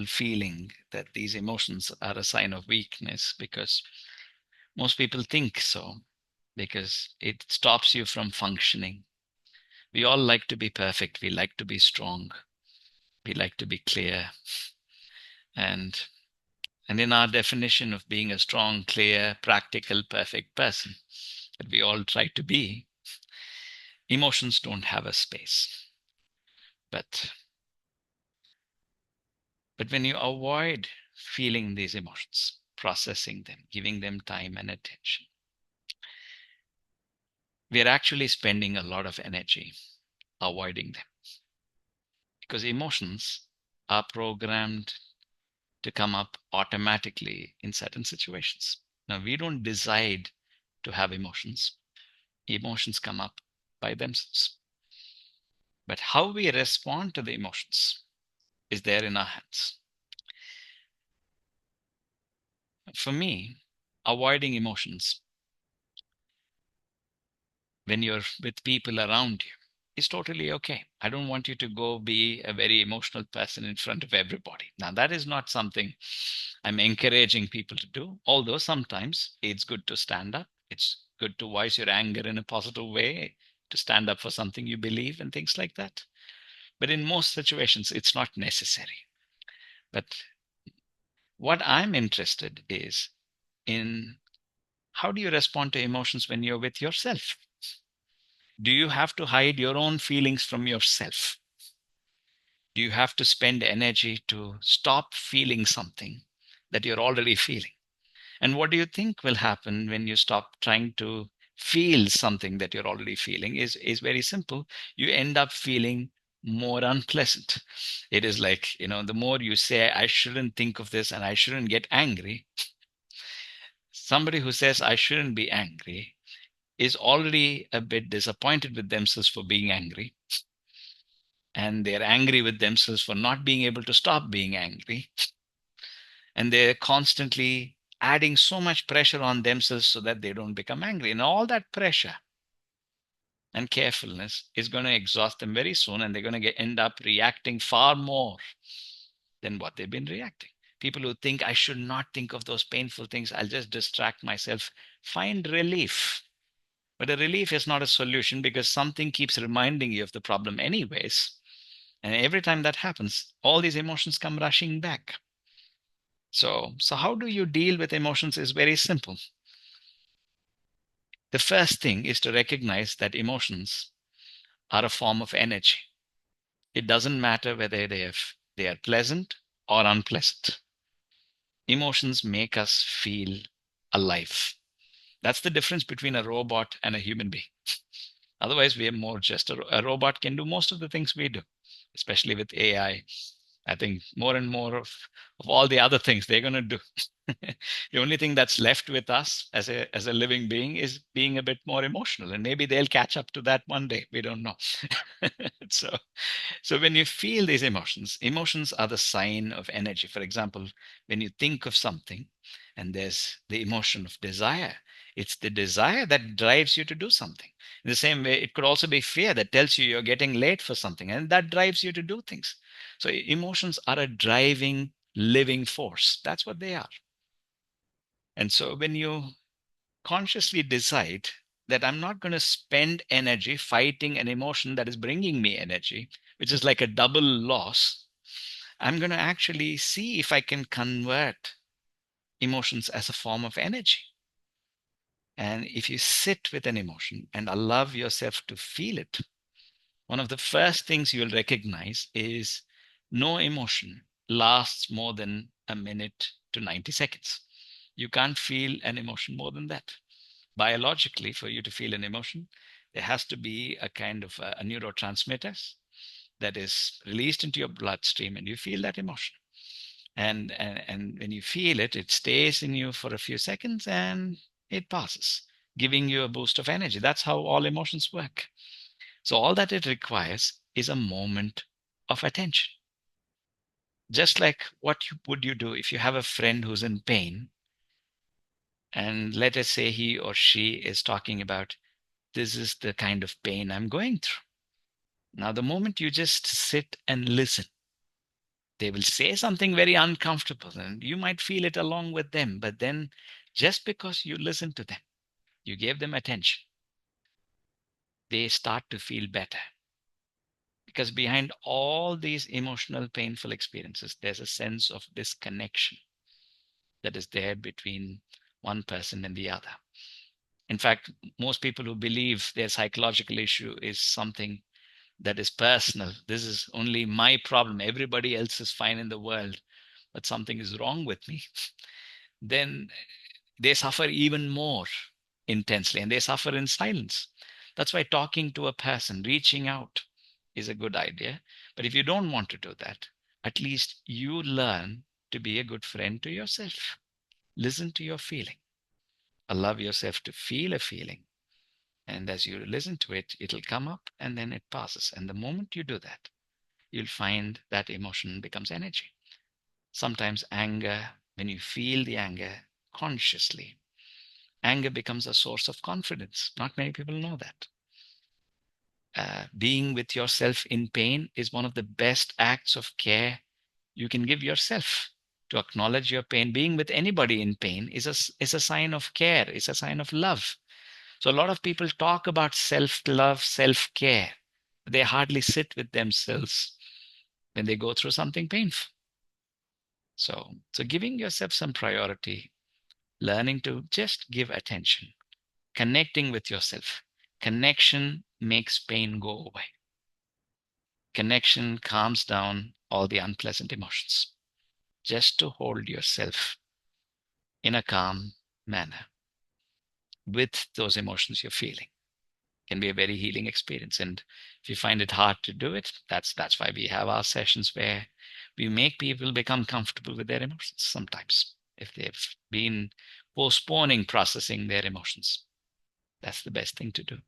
feeling that these emotions are a sign of weakness, because most people think so, because it stops you from functioning. We all like to be perfect. We like to be strong. We like to be clear. And and in our definition of being a strong, clear, practical, perfect person that we all try to be, emotions don't have a space. But when you avoid feeling these emotions, processing them, giving them time and attention, we are actually spending a lot of energy avoiding them, because emotions are programmed to come up automatically in certain situations. Now, we don't decide to have emotions. Emotions come up by themselves. But how we respond to the emotions is there in our hands. For me, avoiding emotions when you're with people around you is totally okay. I don't want you to go be a very emotional person in front of everybody. Now, that is not something I'm encouraging people to do, although sometimes it's good to stand up. It's good to voice your anger in a positive way, to stand up for something you believe and things like that. But in most situations, it's not necessary. But what I'm interested is in how do you respond to emotions when you're with yourself? Do you have to hide your own feelings from yourself? Do you have to spend energy to stop feeling something that you're already feeling? And what do you think will happen when you stop trying to feel something that you're already feeling? Is very simple. You end up feeling more unpleasant. It is like, the more you say, I shouldn't think of this and I shouldn't get angry, somebody who says, I shouldn't be angry, is already a bit disappointed with themselves for being angry. And they're angry with themselves for not being able to stop being angry. And they're constantly adding so much pressure on themselves so that they don't become angry. And all that pressure and carefulness is going to exhaust them very soon, and they're going to end up reacting far more than what they've been reacting. People who think, I should not think of those painful things, I'll just distract myself, find relief. But a relief is not a solution, because something keeps reminding you of the problem anyways. And every time that happens, all these emotions come rushing back. So how do you deal with emotions is very simple. The first thing is to recognize that emotions are a form of energy. It doesn't matter whether they are pleasant or unpleasant. Emotions make us feel alive. That's the difference between a robot and a human being. Otherwise, we are more just a robot can do most of the things we do, especially with AI. I think more and more of all the other things they're going to do. The only thing that's left with us as a living being is being a bit more emotional, and maybe they'll catch up to that one day. We don't know. so so when you feel these emotions, emotions are the sign of energy. For example, when you think of something and there's the emotion of desire, it's the desire that drives you to do something. In the same way, it could also be fear that tells you you're getting late for something, and that drives you to do things. So emotions are a driving, living force. That's what they are. And so when you consciously decide that I'm not going to spend energy fighting an emotion that is bringing me energy, which is like a double loss, I'm going to actually see if I can convert emotions as a form of energy. And if you sit with an emotion and allow yourself to feel it, one of the first things you'll recognize is no emotion lasts more than a minute to 90 seconds. You can't feel an emotion more than that. Biologically, for you to feel an emotion, there has to be a kind of a neurotransmitter that is released into your bloodstream, and you feel that emotion. And when you feel it, it stays in you for a few seconds and it passes, giving you a boost of energy. That's how all emotions work. So all that it requires is a moment of attention. Just like would you do if you have a friend who's in pain, and let us say he or she is talking about, this is the kind of pain I'm going through. Now, the moment you just sit and listen, They will say something very uncomfortable and you might feel it along with them. But then just because you listen to them, you gave them attention, they start to feel better. Because behind all these emotional, painful experiences, there's a sense of disconnection that is there between one person and the other. In fact, most people who believe their psychological issue is something that is personal. This is only my problem. Everybody else is fine in the world, but something is wrong with me. Then they suffer even more intensely and they suffer in silence. That's why talking to a person, reaching out is a good idea. But if you don't want to do that, at least you learn to be a good friend to yourself. Listen to your feeling. Allow yourself to feel a feeling. And as you listen to it, it'll come up and then it passes. And the moment you do that, you'll find that emotion becomes energy. Sometimes anger, when you feel the anger consciously, anger becomes a source of confidence. Not many people know that. Being with yourself in pain is one of the best acts of care you can give yourself. To acknowledge your pain, being with anybody in pain is a sign of care, is a sign of love. So a lot of people talk about self-love, self-care. They hardly sit with themselves when they go through something painful. So giving yourself some priority, learning to just give attention, connecting with yourself. Connection makes pain go away. Connection calms down all the unpleasant emotions. Just to hold yourself in a calm manner with those emotions you're feeling can be a very healing experience. And if you find it hard to do it, that's why we have our sessions where we make people become comfortable with their emotions sometimes. If they've been postponing processing their emotions, that's the best thing to do.